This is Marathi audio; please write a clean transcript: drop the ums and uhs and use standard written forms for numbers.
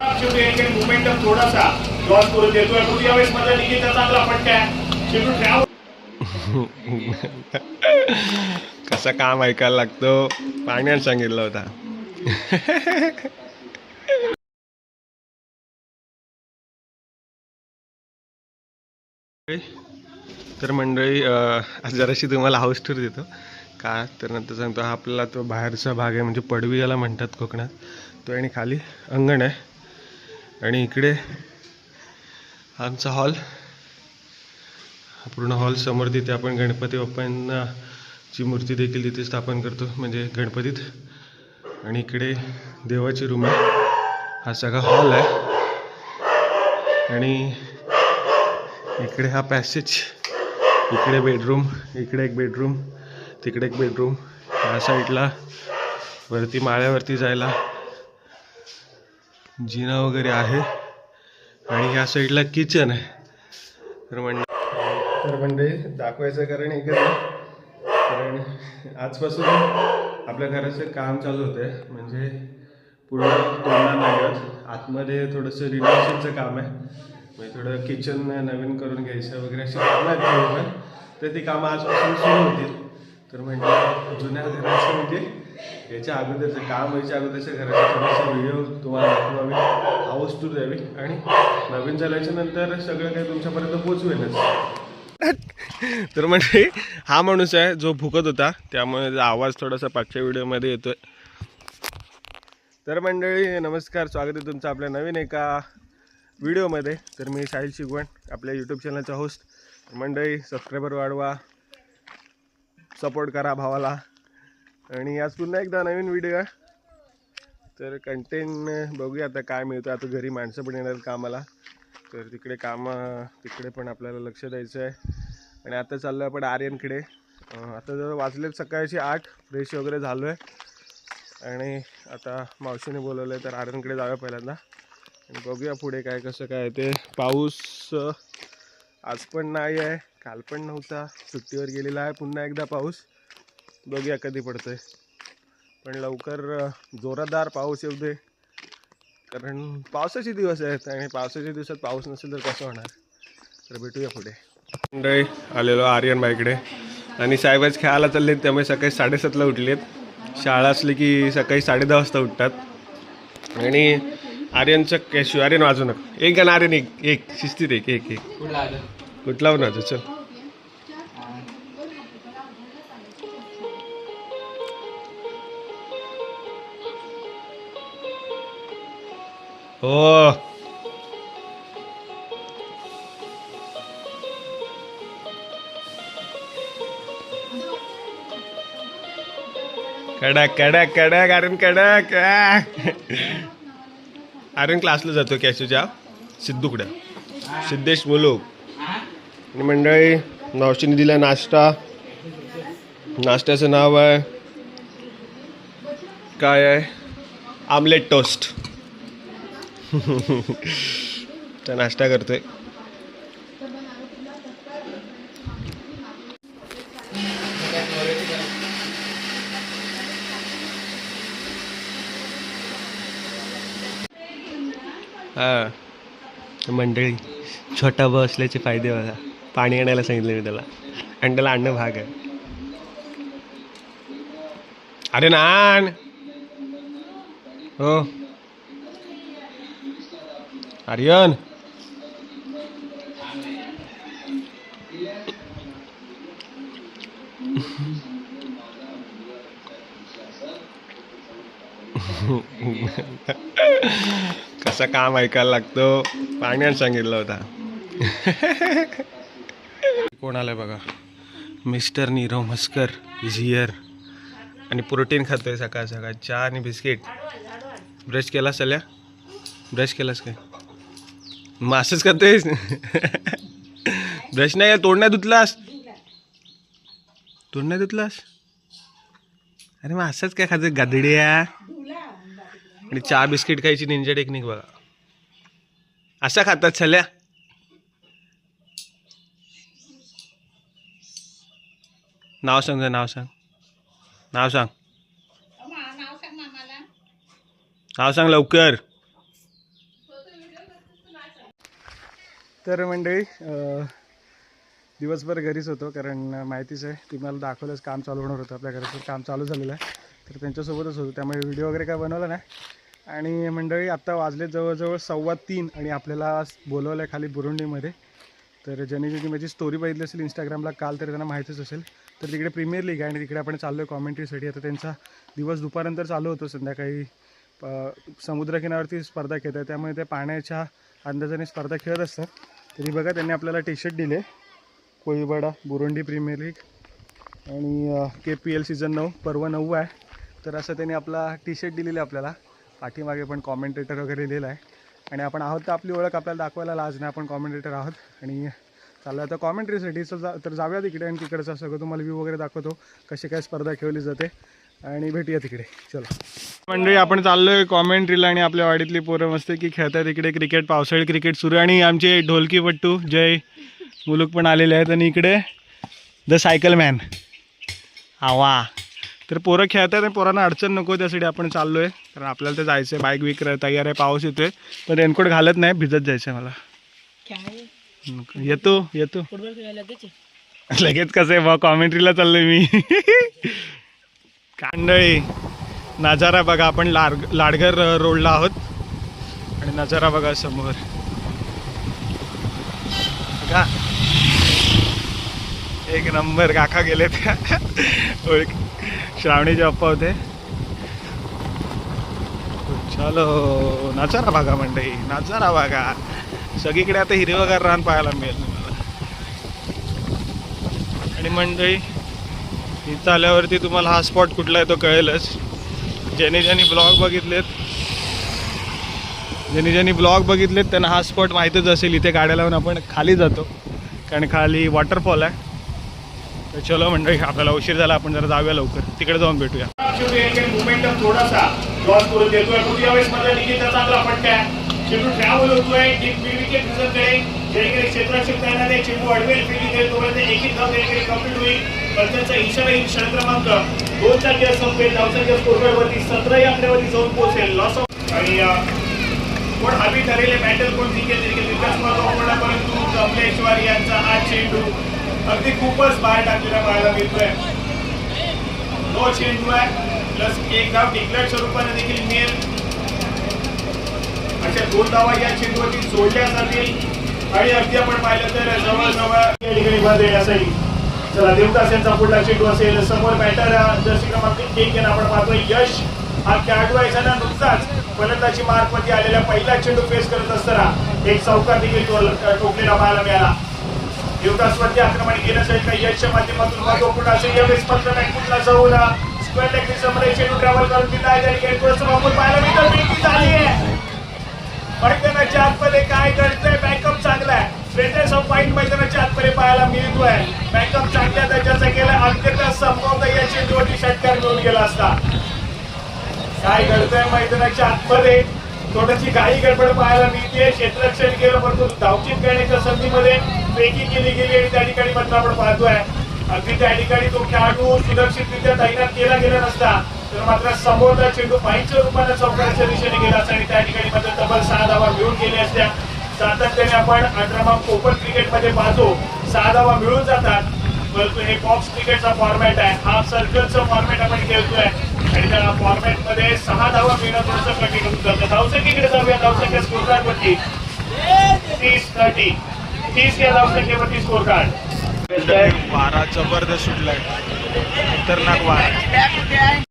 मोमेंटम थोडासा लॉस करून देतोय. पुढच्या वेळेस मध्ये निकिता चांगला फटका कसा काम ऐकायला लागतो पाण्यात सांगितलं होता. तर मंडळी आज जराशी तुम्हाला हाऊस टूर देतो का, तर नंतर सांगतो. हा आपला तो बाहेरचा भाग आहे, म्हणजे पडवी याला म्हणतात कोकणात तो, आणि खाली अंगण आहे आणि इकडे आमचा हॉल. पूर्ण हॉल समोर तिथे आपण गणपती बाप्पांची मूर्ती देखील तिथे स्थापन करतो, म्हणजे गणपतीत. आणि इकडे देवाची रूम आहे, हा सगळा हॉल आहे. आणि इकडे हा पॅसेज, इकडे बेडरूम, इकडे एक बेडरूम, तिकडे एक बेडरूम. या साईडला वरती माळ्यावरती जायला जिना वगैरे आहे. आणि या साईडला किचन आहे. तर म्हणजे दाखवायचं कारण एकच आहे, कारण आजपासून आपल्या घराचं काम चालू होतं आहे, म्हणजे पूर्ण तोडणार नाही. आतमध्ये थोडंसं रिनोव्हेशनचं काम आहे, म्हणजे थोडं किचन नवीन करून घ्यायचं वगैरे अशी कामं आहेत थोडीफार. तर ती कामं आजपासून सुरू होतील. तर म्हणजे जुन्या घराचं, म्हणजे याच्या अगोदरचं काम व्हायच्या अगोदरच्या घराचा थोडासा व्हिडिओ तुम्हाला दाखवावी, हाऊस टूर द्यावी, आणि नवीन झाल्याच्या नंतर सगळं काही तुमच्यापर्यंत पोचवेलच. तर म्हणजे हा माणूस आहे जो भुकत होता, त्यामुळे आवाज थोडासा पाठच्या व्हिडिओमध्ये येतोय. तर मंडळी नमस्कार, स्वागत आहे तुमचं आपल्या नवीन एका व्हिडिओमध्ये. तर मी साहिल शिगवण, आपल्या यूट्यूब चॅनलचा होस्ट. मंडळी सबस्क्रायबर वाढवा, सपोर्ट करा भावाला. आणि आज पुन्हा एकदा नवीन व्हिडिओ आहे. तर कंटेंट बघूया आता काय मिळतं. आता घरी माणसं पण येणार कामाला, तर तिकडे पण आपल्याला लक्ष द्यायचं आहे. आणि आता चाललो आहे आपण आर्यनकडे. आता जर वाजलेत सकाळचे 8, फ्रेश वगैरे झालो आहे. आणि आता मावशीने बोलवलं आहे, तर आर्यनकडे जाऊया पहिल्यांदा आणि बघूया पुढे काय कसं काय ते. पाऊस आज पण नाही आहे, काल पण नव्हता, सुट्टीवर गेलेला आहे. पुन्हा एकदा पाऊस बघूया कधी पडतोय, पण लवकर जोरदार पाऊस येऊ दे, कारण पावसाचे दिवस आहेत. आणि पावसाच्या दिवसात पाऊस नसेल तर कसं होणार. तर भेटूया पुढे. मंडळी आलेलो आर्यन बाईकडे, आणि साहेबच खेळायला चाललेत, त्यामुळे सकाळी 7:30ला उठलेत. शाळा असली की सकाळी 10:30 वाजता उठतात. आणि आर्यनचं कॅशू, आर्यन वाजू नका, एक गाणं आर्यन, एक शिस्तीत, एक कुठला वाजव, चल. हो, कडक कडक कडक आर्यन, कडक. आर्यन क्लासला जातो कॅशूच्या, सिद्धूकडं, सिद्धेश मुलूक. आणि मंडळी मावशीने दिला नाश्ता. नाश्त्याचं नाव आहे काय आहे, आमलेट टोस्ट. तर नाश्ता करतोय. हा मंडळी, छोटा भाऊ असल्याचे फायदे बघा. पाणी आणायला सांगितलं मी त्याला, आणि त्याला आणणं भाग आहे. अरे नान, हो आर्यन. कसं काम ऐकायला लागतो पाण्यात सांगितलं होता. कोण आलंय बघा, mister Nirav Maskar is here. आणि प्रोटीन खातोय सकाळ सकाळ, चहा आणि बिस्किट. ब्रश केलास सल्या, ब्रश केलास काय, मग असंच करतोयस. ब्रश नाही, तोंड नाही धुतलास, तोंड नाही धुतलास. अरे मग असंच काय खातोय गादड्या. आणि चहा बिस्किट खायची निंजा टेक्निक बघा, असा खातात सल्या. नाव सांग, नाव सांग, नाव सांग, नाव सांग लवकर. तर मंडळी दिवसभर घरीच होतो, कारण माहितीच आहे तुम्हाला दाखवलंच काम चालू होणार होतं, आपल्या घराचं काम चालू झालेलं आहे, तर त्यांच्यासोबतच होतो, त्यामुळे व्हिडिओ वगैरे काय बनवला नाही. आणि मंडळी आत्ता वाजले जवळजवळ 2:15 आणि आपल्याला बोलवलं आहे खाली बुरुंडीमध्ये. तर ज्यांनी ज्यांनी माझी स्टोरी बघितली असेल इंस्टाग्रामला काल, तर त्यांना माहितीच असेल. तर तिकडे प्रीमियर लीग आहे आणि तिकडे आपण चाललो आहे कॉमेंट्रीसाठी. आता त्यांचा दिवस दुपारनंतर चालू होतो, संध्याकाळी समुद्रकिनाऱ्यावरती स्पर्धा खेळत आहे, त्यामुळे ते पाण्याच्या अंदाजाने स्पर्धा खेळत असतात. तरी बघा त्यांनी आपल्याला टी शर्ट दिले, कोळीवाडा बुरुंडी प्रीमियर लीग आणि KPL सीझन 9 पर्व 9 आहे. तर असं त्यांनी आपला टी शर्ट दिलेलं आहे आपल्याला. पाठीमागे पण कॉमेंटेटर वगैरे लिहिलं आहे आणि आपण आहोत तर आपली ओळख आपल्याला दाखवायला लाज नाही, आपण कॉमेंटेटर आहोत आणि चाललं आता कॉमेंट्रीसाठी. तर जाऊया तिकडे आणि तिकडचं सगळं तुम्हाला व्ह्यू वगैरे दाखवतो, कशी काय स्पर्धा खेळली जाते आणि भेटूया तिकडे. चलो मंडळी, आपण चाललोय कॉमेंट्रीला आणि आपल्या वाडीतली पोरं मस्त की खेळतात इकडे क्रिकेट, पावसाळी क्रिकेट सुरू. आणि आमचे ढोलकीपट्टू जय मुलुक पण आलेले आहेत आणि इकडे द सायकल मॅन आवा. तर पोरं खेळतात आणि पोरांना अडचण नको त्यासाठी आपण चाललो आहे, कारण आपल्याला तर जायचं आहे. बाईक विक तयार आहे, पाऊस येतोय पण रेनकोट घालत नाही, भिजत जायचं आहे मला. येतो लगेच कसं आहे बा, कॉमेंट्रीला चाललोय मी. कांडळी नजारा बघा, आपण लाडघर रोडला आहोत आणि नजारा बघा समोर बघा, एक नंबर. काका गेले ओळख, श्रावणीचे अप्पा होते. चलो नजारा बघा मंडळी, नजारा बघा. सगळीकडे आता हिरवगार रान पाहायला मिळेल तुम्हाला. आणि मंडळी इथं आल्यावरती तुम्हाला हा स्पॉट कुठला आहे तो कळेलच. ज्यांनी ब्लॉग बघितलेत त्यांना हा स्पॉट माहीतच असेल. इथे गाड्या लावून आपण खाली जातो, कारण खाली वॉटरफॉल आहे. तर चलो मंडळी, आपल्याला उशीर झाला, आपण जरा जाऊया लवकर, तिकडे जाऊन भेटूया. मोमेंटम थोडासा लॉस करून देतोय, पण यावेळेस मध्ये निकिता चांगला फटका. चेंडू ट्रॅव्हल होतोय डीप विकेट रिझल्टकडे, जेणेकरून क्षेत्ररक्षक तयार आहे. चेंडू अडवेल फेकी देईल, तोपर्यंत एक धाव देखील कंप्लीट होईल. पण त्यांचा इशारा येईल, षट क्रमांक 2चा खेळ संपेल. धावसंख्या स्कोरवरती 17 या आकड्यावरती जाऊन पोहोचेल. लॉस ऑफ आणि कोण हवी ठरेल बॅटल कोण जिंकेल तितक्याच महत्त्वपूर्ण, परंतु कमलेश्वर यांचा हा चेंडू अगदी खूपच बाहेर टाकलेला पाहायला मिळतोय. नो चेंडू आहे, प्लस एक धाव डिक्लेअर स्वरूपाने देखील मिळेल. अशा 2 धावा या चेंडूवरती जोडल्या जातील आणि अगदी आपण पाहिलं तर जवळजवळ या ठिकाणी बाद येण्यासाठी. चला देवदास यांचा पुढला चेंडू असेल. समोर बॅटर जर्सी क्रमांक 1 यांना आपण पाहतोय यश. हा खेळाडू आहे ज्यांना नुकताच फलंदाजी मार्कमध्ये आलेला पहिला चेंडू फेस करत असताना एक चौकार देखील ठोकलेला पाहायला मिळाला. देवदासवरती आक्रमण घेण्यासाठी काही यशच्या माध्यमातून महत्वपूर्ण असेल. यावेळेस फक्त बॅटला जाऊन स्क्वेअर लेगची समोर चेंडू ट्रॅव्हल करून दिला आहे आणि थोडंसं वापर पाहायला मिळतं. विकेट झाली आहे. मैदानाच्या आतमध्ये काय घडतंय, बॅकअप चांगला आहे. प्रेझेन्स ऑफ पॉईंट मैदानाच्या आतमध्ये पाहायला मिळतोय. बॅकअप चांगल्या दर्जाचा केला, अंत्यतः संपवता या चेंडूवरती षटकार मिळून गेला असता. काय घडतंय मैदानाच्या आतमध्ये, थोडीशी घाई गडबड पाहायला मिळते. क्षेत्ररक्षण केलं, परंतु धावचीत करण्याच्या संधीमध्ये फेकी केली गेली आणि त्या ठिकाणी मात्र आपण पाहतोय अगदी त्या ठिकाणी तो खेळाडू सुरक्षितरित्या तैनात केला गेला नसता तर मात्र समोरचा चेंडू पाईच्या रूपाने चौकाच्या दिशेने गेला असता आणि त्या ठिकाणी मात्र तब्बल 6 धावा मिळून गेल्या असत्या. सातत्याने आपण 18 ओपन क्रिकेटमध्ये पाहतो 6 धावा मिळून जातात, परंतु हे बॉक्स क्रिकेटचा फॉर्मॅट आहे, हाफ सर्कलचा फॉर्मॅट आपण खेळतोय आणि त्या फॉर्मॅटमध्ये 6 धावा मिळणं थोडंसं कठीण होऊन जातं. धावसंख्येकडे जाऊया. धावसंख्या स्कोर कार्डवरती 30 या धावसंख्येवरती स्कोर कार्ड. वारा जबरदस्त सुटलाय, खतरनाक वारा.